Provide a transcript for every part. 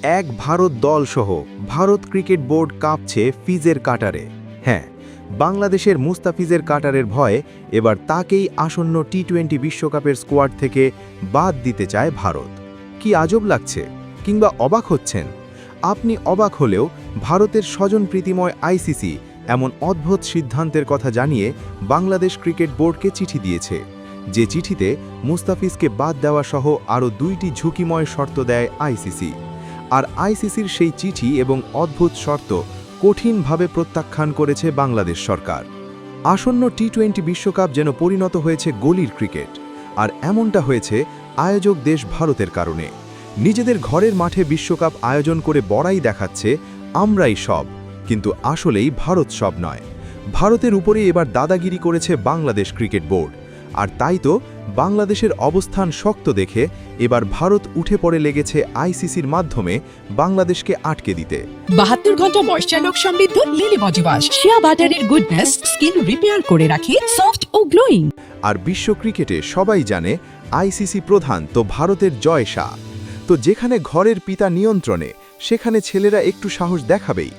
এক Bharat দলসহ Bharat cricket board কাঁপছে ফিজের কাটারে। হ্যাঁ, বাংলাদেশের মুস্তাফিজের কাটারের ভয়ে এবার তাকেই আসন্ন টি-20 বিশ্বকাপের স্কোয়াড থেকে বাদ দিতে চায় ভারত। কি আজব লাগছে, কিংবা অবাক হচ্ছেন? আপনি অবাক হলেও ভারতের স্বজনপ্রীতিময় আইসিসি এমন অদ্ভুত সিদ্ধান্তের কথা জানিয়ে বাংলাদেশ ক্রিকেট বোর্ডকে চিঠি দিয়েছে, যে চিঠিতে মুস্তাফিজকে বাদ দেওয়া সহ আরও 2টি ঝুঁকিময় শর্ত দেয় আইসিসি। আর আইসিসির সেই চিঠি এবং অদ্ভুত শর্ত কঠিনভাবে প্রত্যাখ্যান করেছে বাংলাদেশ সরকার। আসন্ন টি-20 বিশ্বকাপ যেন পরিণত হয়েছে গলির ক্রিকেট, আর এমনটা হয়েছে আয়োজক দেশ ভারতের কারণে। নিজেদের ঘরের মাঠে বিশ্বকাপ আয়োজন করে বড়াই দেখাচ্ছে আমরাই সব, কিন্তু আসলেই ভারত সব নয়। ভারতের উপরে এবার দাদাগিরি করেছে বাংলাদেশ ক্রিকেট বোর্ড, আর তাই তো বাংলাদেশের অবস্থান শক্ত দেখে এবার ভারত উঠে পড়ে লেগেছে আইসিসির মাধ্যমে বাংলাদেশকে আটকে দিতে। 72 ঘন্টা ময়েশ্চার সমৃদ্ধ লিলি বডি ওয়াশ, শিয়া বাটারের গুডনেস স্কিন রিপেয়ার করে রাখে সফট ও গ্লোয়িং। আর বিশ্ব ক্রিকেটে সবাই জানে আইসিসি প্রধান তো ভারতের জয় শাহ। তো যেখানে ঘরের পিতা নিয়ন্ত্রণে, সেখানে ছেলেরা একটু সাহস দেখাবেই।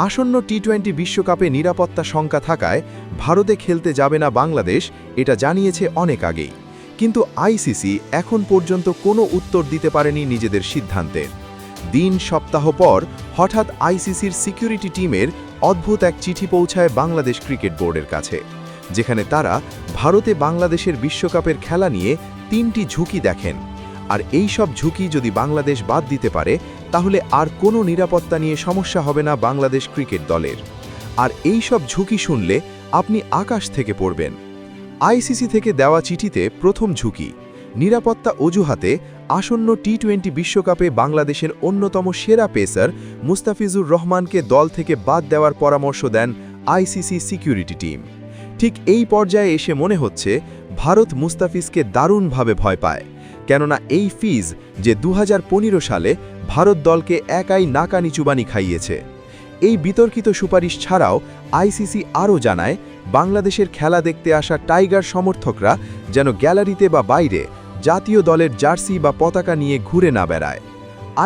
আসন্ন টি-20 বিশ্বকাপে নিরাপত্তা শঙ্কা থাকায় ভারতে খেলতে যাবে না বাংলাদেশ, এটা জানিয়েছে অনেক আগেই। কিন্তু আইসিসি এখন পর্যন্ত কোনো উত্তর দিতে পারেনি নিজেদের সিদ্ধান্তের। দিন সপ্তাহ পর হঠাৎ আইসিসির সিকিউরিটি টিমের অদ্ভুত এক চিঠি পৌঁছায় বাংলাদেশ ক্রিকেট বোর্ডের কাছে, যেখানে তারা ভারতে বাংলাদেশের বিশ্বকাপের খেলা নিয়ে 3টি ঝুঁকি দেখেন। আর এই সব ঝুঁকি যদি বাংলাদেশ বাদ দিতে পারে, তাহলে আর কোনো নিরাপত্তা নিয়ে সমস্যা হবে না বাংলাদেশ ক্রিকেট দলের। আর এই সব ঝুঁকি শুনলে আপনি আকাশ থেকে পড়বেন। আইসিসি থেকে দেওয়া চিঠিতে প্রথম ঝুঁকি, নিরাপত্তা অজুহাতে আসন্ন টি-20 বিশ্বকাপে বাংলাদেশের অন্যতম সেরা পেসার মুস্তাফিজুর রহমানকে দল থেকে বাদ দেওয়ার পরামর্শ দেন আইসিসি সিকিউরিটি টিম। ঠিক এই পর্যায়ে এসে মনে হচ্ছে ভারত মুস্তাফিজকে দারুণভাবে ভয় পায়, কেননা এই ফিজ যে 2015 সালে ভারত দলকে একাই নাকানিচুবানি খাইয়েছে। এই বিতর্কিত সুপারিশ ছাড়াও আইসিসি আরও জানায় বাংলাদেশের খেলা দেখতে আসা টাইগার সমর্থকরা যেন গ্যালারিতে বা বাইরে জাতীয় দলের জার্সি বা পতাকা নিয়ে ঘুরে না বেড়ায়।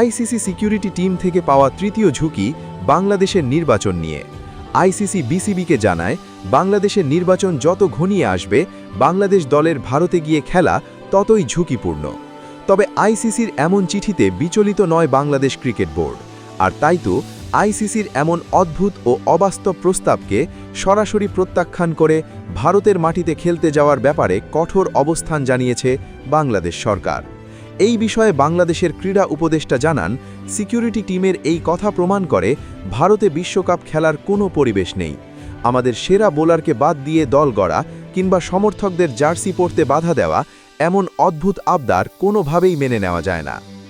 আইসিসি সিকিউরিটি টিম থেকে পাওয়া তৃতীয় ঝুঁকি বাংলাদেশের নির্বাচন নিয়ে। আইসিসি বিসিবিকে জানায় বাংলাদেশের নির্বাচন যত ঘনিয়ে আসবে, বাংলাদেশ দলের ভারতে গিয়ে খেলা ততই ঝুঁকিপূর্ণ। তবে আইসিসির এমন চিঠিতে বিচলিত নয় বাংলাদেশ ক্রিকেট বোর্ড, আর তাই তো আইসিসির এমন অদ্ভুত ও অবাস্তব প্রস্তাবকে সরাসরি প্রত্যাখ্যান করে ভারতের মাটিতে খেলতে যাওয়ার ব্যাপারে কঠোর অবস্থান জানিয়েছে বাংলাদেশ সরকার। এই বিষয়ে বাংলাদেশের ক্রীড়া উপদেষ্টা জানান, সিকিউরিটি টিমের এই কথা প্রমাণ করে ভারতে বিশ্বকাপ খেলার কোনো পরিবেশ নেই। আমাদের সেরা বোলারকে বাদ দিয়ে দল গড়া কিংবা সমর্থকদের জার্সি পরতে বাধা দেওয়া, এমন অদ্ভুত আবদার কোনোভাবেই মেনে নেওয়া যায় না।